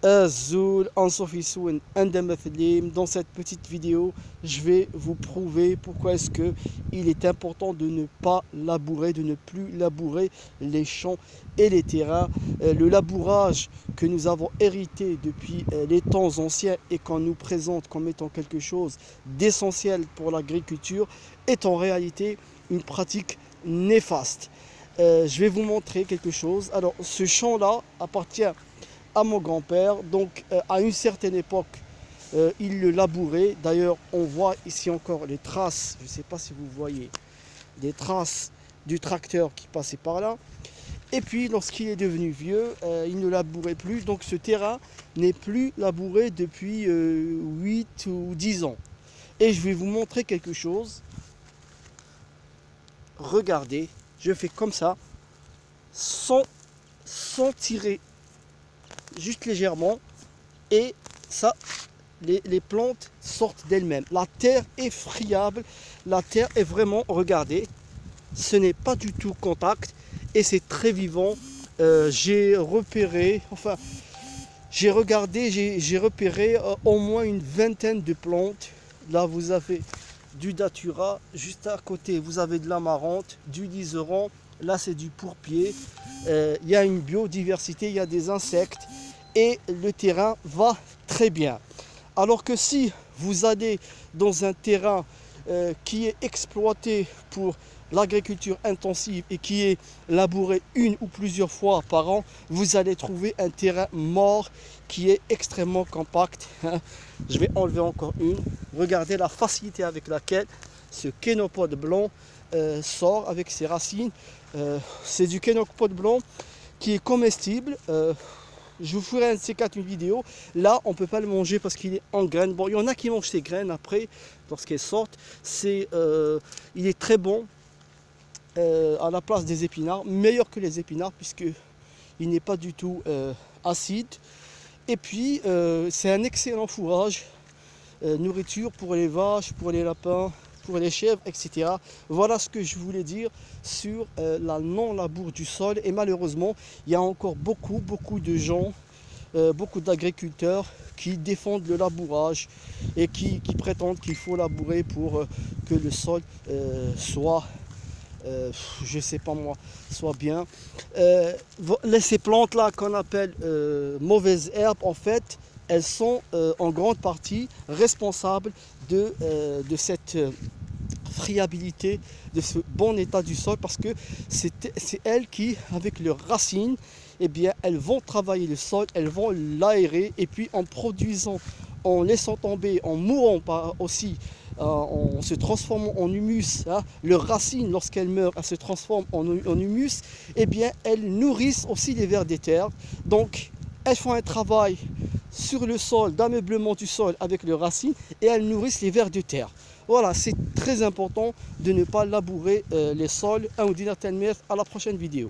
Azul Ansofisoun Andamathalim. Dans cette petite vidéo, je vais vous prouver pourquoi est-ce que il est important de ne pas labourer, de ne plus labourer les champs et les terrains. Le labourage que nous avons hérité depuis les temps anciens et qu'on nous présente comme étant quelque chose d'essentiel pour l'agriculture est en réalité une pratique néfaste. Je vais vous montrer quelque chose. Alors, ce champ-là appartient à mon grand-père. Donc à une certaine époque, il le labourait. D'ailleurs, on voit ici encore les traces, je ne sais pas si vous voyez, des traces du tracteur qui passait par là. Et puis, lorsqu'il est devenu vieux, il ne labourait plus. Donc ce terrain n'est plus labouré depuis 8 ou 10 ans. Et je vais vous montrer quelque chose. Regardez, je fais comme ça, sans tirer, juste légèrement, et ça, les plantes sortent d'elles-mêmes. La terre est friable, la terre est vraiment, regardez, ce n'est pas du tout contact et c'est très vivant. J'ai repéré, enfin j'ai regardé, j'ai repéré au moins une vingtaine de plantes. Là vous avez du datura, juste à côté vous avez de l'amarante, du liseron, là c'est du pourpier. Il y a une biodiversité, il y a des insectes et le terrain va très bien. Alors que si vous allez dans un terrain qui est exploité pour l'agriculture intensive et qui est labouré une ou plusieurs fois par an, vous allez trouver un terrain mort qui est extrêmement compact. Je vais enlever encore une. Regardez la facilité avec laquelle ce kénopode blanc sort avec ses racines. C'est du kénopode blanc qui est comestible. Je vous ferai un de ces quatre une vidéo. Là, on ne peut pas le manger parce qu'il est en graines. Bon, il y en a qui mangent ces graines après, lorsqu'elles sortent. Il est très bon à la place des épinards, meilleur que les épinards puisqu'il n'est pas du tout acide. Et puis, c'est un excellent fourrage, nourriture pour les vaches, pour les lapins, pour les chèvres, etc. Voilà ce que je voulais dire sur la non-labour du sol. Et malheureusement, il y a encore beaucoup de gens, beaucoup d'agriculteurs qui défendent le labourage et qui prétendent qu'il faut labourer pour que le sol soit, je sais pas moi, soit bien. Ces plantes-là qu'on appelle mauvaises herbes, en fait, elles sont en grande partie responsables de cette friabilité, de ce bon état du sol, parce que c'est elles qui, avec leurs racines, eh bien, elles vont travailler le sol, elles vont l'aérer, et puis en produisant, en laissant tomber, en mourant aussi, en se transformant en humus, hein, leurs racines, lorsqu'elles meurent, elles se transforment en humus, eh bien, elles nourrissent aussi les vers des terres. Donc, elles font un travail sur le sol, d'ameublement du sol avec leurs racines, et elles nourrissent les vers de terre. Voilà, c'est très important de ne pas labourer les sols. À la prochaine vidéo.